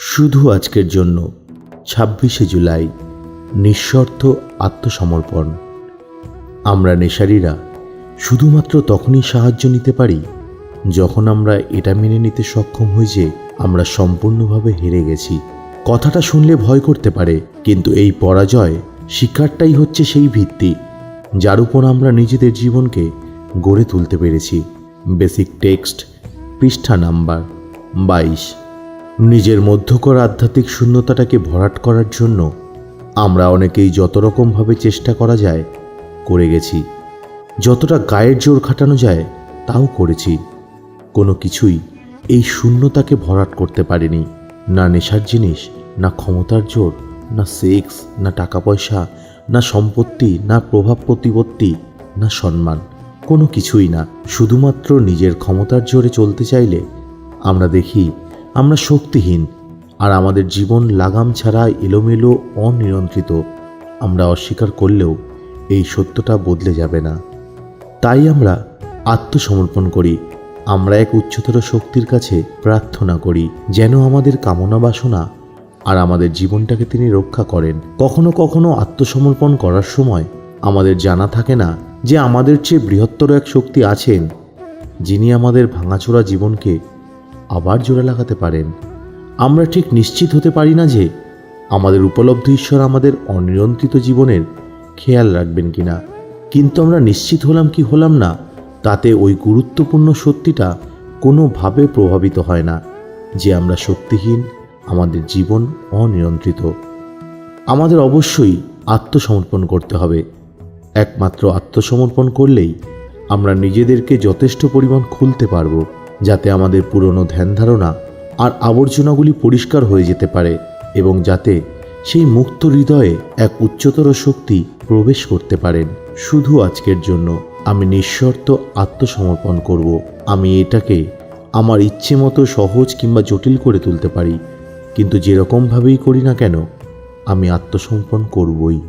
শুধু আজকের জন্য ২৬শে জুলাই নিঃশর্ত আত্মসমর্পণ। আমরা নেশারীরা শুধুমাত্র তখনই সাহায্য নিতে পারি যখন আমরা এটা মেনে নিতে সক্ষম হই যে আমরা সম্পূর্ণভাবে হেরে গেছি। কথাটা শুনলে ভয় করতে পারে, কিন্তু এই পরাজয় শিকারটাই হচ্ছে সেই ভিত্তি যার উপর আমরা নিজেদের জীবনকে গড়ে তুলতে পেরেছি। বেসিক টেক্সট, পৃষ্ঠা নাম্বার 22। নিজের মধ্যকার আধ্যাত্মিক শূন্যতাটাকে ভরাট করার জন্য আমরা অনেকেই যত রকমভাবে চেষ্টা করা যায় করে গেছি, যতটা গায়ের জোর খাটানো যায় তাও করেছি। কোনো কিছুই এই শূন্যতাকে ভরাট করতে পারেনি। না নেশার জিনিস, না ক্ষমতার জোর, না সেক্স, না টাকা পয়সা, না সম্পত্তি, না প্রভাব প্রতিপত্তি, না সম্মান, কোনো কিছুই না। শুধুমাত্র নিজের ক্ষমতার জোরে চলতে চাইলে আমরা দেখি আমরা শক্তিহীন, আর আমাদের জীবন লাগাম ছাড়া এলোমেলো, অনিয়ন্ত্রিত। আমরা অস্বীকার করলেও এই সত্যটা বদলে যাবে না। তাই আমরা আত্মসমর্পণ করি। আমরা এক উচ্চতর শক্তির কাছে প্রার্থনা করি যেন আমাদের কামনা বাসনা আর আমাদের জীবনটাকে তিনি রক্ষা করেন। কখনো কখনো আত্মসমর্পণ করার সময় আমাদের জানা থাকে না যে আমাদের চেয়ে বৃহত্তর এক শক্তি আছেন, যিনি আমাদের ভাঙাচোরা জীবনকে আবার জোড়া লাগাতে পারেন। আমরা ঠিক নিশ্চিত হতে পারি না যে আমাদের উপলব্ধ ঈশ্বর আমাদের অনিয়ন্ত্রিত জীবনের খেয়াল রাখবেন কিনা, কিন্তু আমরা নিশ্চিত হলাম কি হলাম না তাতে ওই গুরুত্বপূর্ণ সত্যিটা কোনোভাবে প্রভাবিত হয় না যে আমরা শক্তিহীন, আমাদের জীবন অনিয়ন্ত্রিত। আমাদের অবশ্যই আত্মসমর্পণ করতে হবে। একমাত্র আত্মসমর্পণ করলেই আমরা নিজেদেরকে যথেষ্ট পরিমাণ খুলতে পারব, যাতে আমাদের পুরনো ধ্যান ধারণা আর আবর্জনাগুলি পরিষ্কার হয়ে যেতে পারে এবং যাতে সেই মুক্ত হৃদয়ে এক উচ্চতর শক্তি প্রবেশ করতে পারেন। শুধু আজকের জন্য আমি নিঃশর্ত আত্মসমর্পণ করব। আমি এটাকে আমার ইচ্ছে মতো সহজ কিংবা জটিল করে তুলতে পারি, কিন্তু যেরকমভাবেই করি না কেন আমি আত্মসমর্পণ করবই।